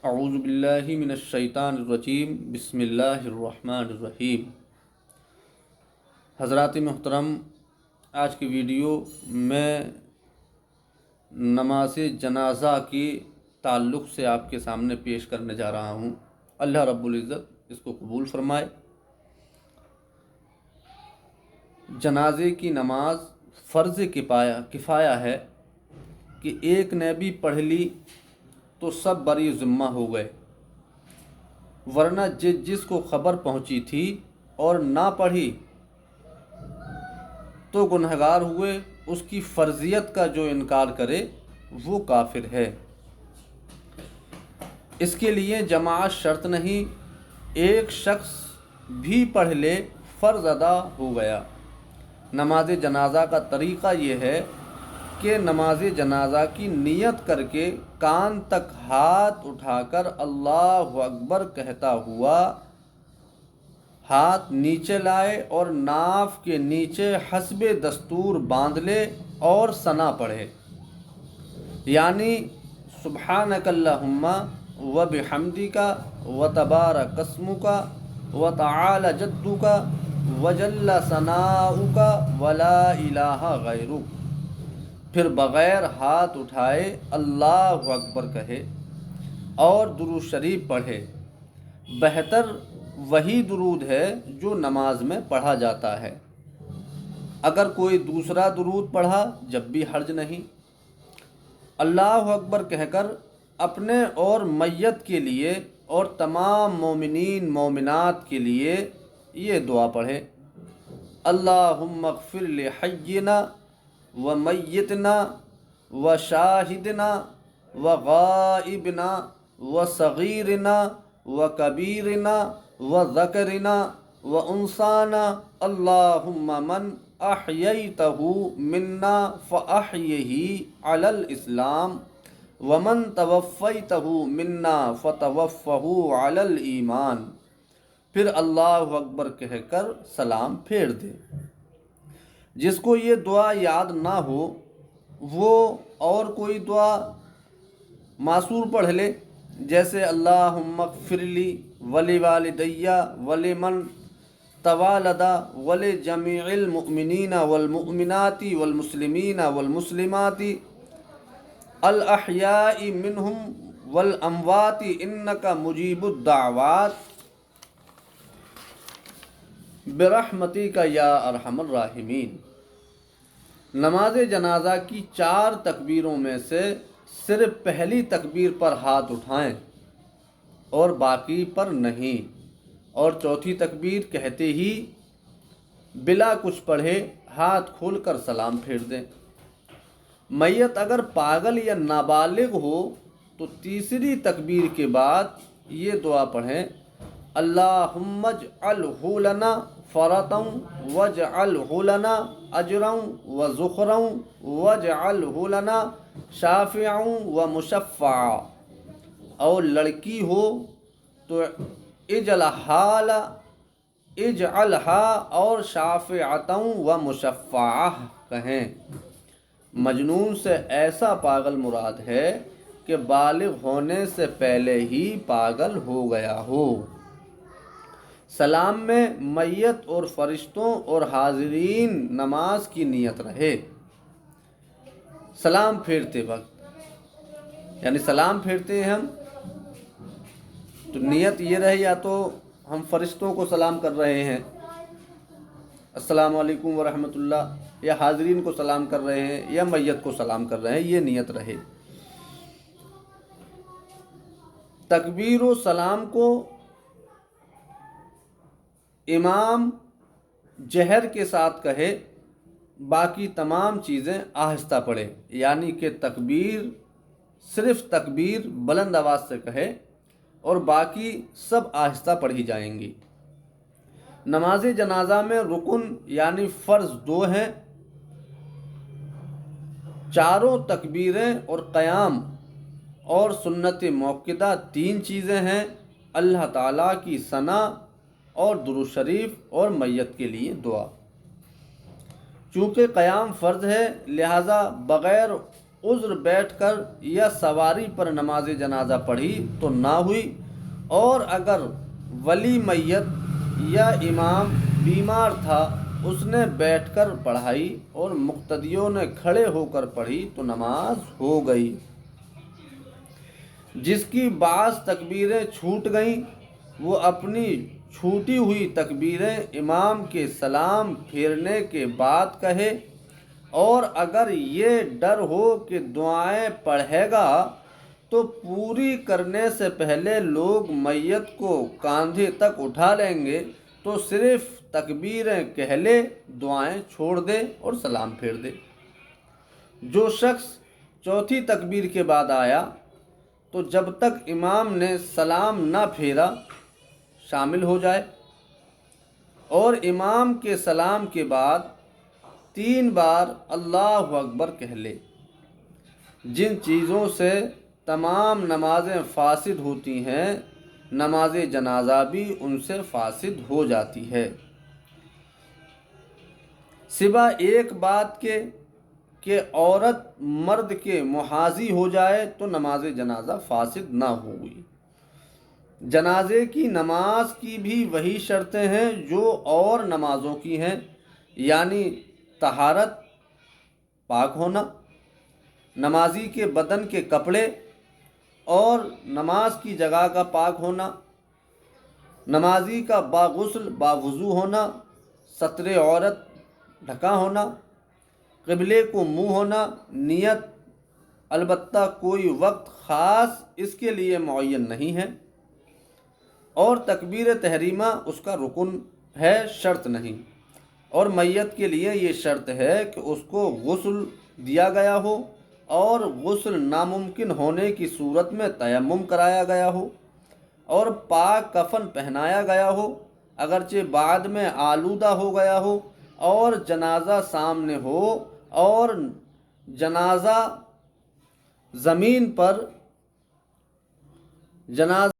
اعوذ باللہ من الشیطان الرجیم بسم اللہ الرحمن الرحیم۔ حضرات محترم، آج کی ویڈیو میں نماز جنازہ کے تعلق سے آپ کے سامنے پیش کرنے جا رہا ہوں۔ اللہ رب العزت اس کو قبول فرمائے۔ جنازے کی نماز فرض کفایہ ہے کہ ایک نے بھی پڑھ لی تو سب بری ذمہ ہو گئے، ورنہ جس کو خبر پہنچی تھی اور نہ پڑھی تو گنہگار ہوئے۔ اس کی فرضیت کا جو انکار کرے وہ کافر ہے۔ اس کے لیے جماعت شرط نہیں، ایک شخص بھی پڑھ لے فرض ادا ہو گیا۔ نماز جنازہ کا طریقہ یہ ہے کہ نماز جنازہ کی نیت کر کے کان تک ہاتھ اٹھا کر اللہ اکبر کہتا ہوا ہاتھ نیچے لائے اور ناف کے نیچے حسب دستور باندھ لے اور ثنا پڑھے، یعنی سبحانک اللہم و بحمدک و تبارک اسمک و تعالی جدک و جل ثناؤک و لا الہ غیرک۔ پھر بغیر ہاتھ اٹھائے اللہ اکبر کہے اور درود شریف پڑھے۔ بہتر وہی درود ہے جو نماز میں پڑھا جاتا ہے، اگر کوئی دوسرا درود پڑھا جب بھی حرج نہیں۔ اللہ اکبر کہہ کر اپنے اور میت کے لیے اور تمام مومنین مومنات کے لیے یہ دعا پڑھے: اللہم اغفر لحینا و میتنا و شاہدنا و غائبنا و صغیرنا و کبیرنا و ذکرنا و انثانا، اللہم من احییتہ منا فاحیہ علی الاسلام ومن توفیتہ منا فتوفہ علی الایمان۔ پھر اللہ اکبر کہہ کر سلام پھیر دے۔ جس کو یہ دعا یاد نہ ہو وہ اور کوئی دعا معصور پڑھ لے، جیسے اللہم اغفر لی ولوالدی ولمن توالدا ولجمیع المؤمنین والمؤمنات والمسلمین والمسلمات الاحیاء منہم والاموات انک مجیب الدعوات برحمتک یا ارحم الراحمین۔ نماز جنازہ کی 4 تکبیروں میں سے صرف پہلی تکبیر پر ہاتھ اٹھائیں اور باقی پر نہیں، اور چوتھی تکبیر کہتے ہی بلا کچھ پڑھے ہاتھ کھول کر سلام پھیر دیں۔ میت اگر پاگل یا نابالغ ہو تو تیسری تکبیر کے بعد یہ دعا پڑھیں: اللہم اجعلہ لنا فرطا واجعلہ لنا اجرا وذخرا واجعلہ لنا شافعا ومشفعا۔ اور لڑکی ہو تو اجعلہا اور شافعتا ومشفعہ کہیں۔ مجنون سے ایسا پاگل مراد ہے کہ بالغ ہونے سے پہلے ہی پاگل ہو گیا ہو۔ سلام میں میت اور فرشتوں اور حاضرین نماز کی نیت رہے۔ سلام پھیرتے وقت، یعنی سلام پھیرتے ہیں ہم تو نیت یہ رہے، یا تو ہم فرشتوں کو سلام کر رہے ہیں السلام علیکم ورحمۃ اللہ، یا حاضرین کو سلام کر رہے ہیں، یا میت کو سلام کر رہے ہیں، یہ نیت رہے۔ تکبیر و سلام کو امام جہر کے ساتھ کہے، باقی تمام چیزیں آہستہ پڑھے، یعنی کہ صرف تکبیر بلند آواز سے کہے اور باقی سب آہستہ پڑھی جائیں گی۔ نماز جنازہ میں رکن یعنی فرض 2 ہیں، چاروں تکبیریں اور قیام، اور سنت موقدہ 3 چیزیں ہیں: اللہ تعالیٰ کی ثنا اور درود شریف اور میت کے لیے دعا۔ چونکہ قیام فرض ہے لہذا بغیر عذر بیٹھ کر یا سواری پر نماز جنازہ پڑھی تو نہ ہوئی، اور اگر ولی میت یا امام بیمار تھا اس نے بیٹھ کر پڑھائی اور مقتدیوں نے کھڑے ہو کر پڑھی تو نماز ہو گئی۔ جس کی بعض تکبیریں چھوٹ گئیں وہ اپنی چھوٹی ہوئی تکبیریں امام کے سلام پھیرنے کے بعد کہے، اور اگر یہ ڈر ہو کہ دعائیں پڑھے گا تو پوری کرنے سے پہلے لوگ میت کو کاندھے تک اٹھا لیں گے تو صرف تکبیریں کہہ لے، دعائیں چھوڑ دے اور سلام پھیر دے۔ جو شخص چوتھی تکبیر کے بعد آیا تو جب تک امام نے سلام نہ پھیرا شامل ہو جائے، اور امام کے سلام کے بعد 3 بار اللہ اکبر کہہ لے۔ جن چیزوں سے تمام نمازیں فاسد ہوتی ہیں نماز جنازہ بھی ان سے فاسد ہو جاتی ہے، سوائے ایک بات کے کہ عورت مرد کے محاذی ہو جائے تو نماز جنازہ فاسد نہ ہوگی۔ جنازے کی نماز کی بھی وہی شرطیں ہیں جو اور نمازوں کی ہیں، یعنی طہارت، پاک ہونا، نمازی کے بدن کے کپڑے اور نماز کی جگہ کا پاک ہونا، نمازی کا باغسل باوضو ہونا، ستر عورت ڈھکا ہونا، قبلے کو منہ ہونا، نیت، البتہ کوئی وقت خاص اس کے لیے معین نہیں ہے، اور تکبیر تحریمہ اس کا رکن ہے، شرط نہیں، اور میت کے لیے یہ شرط ہے کہ اس کو غسل دیا گیا ہو اور غسل ناممکن ہونے کی صورت میں تیمم کرایا گیا ہو، اور پاک کفن پہنایا گیا ہو اگرچہ بعد میں آلودہ ہو گیا ہو، اور جنازہ سامنے ہو اور جنازہ زمین پر جنازہ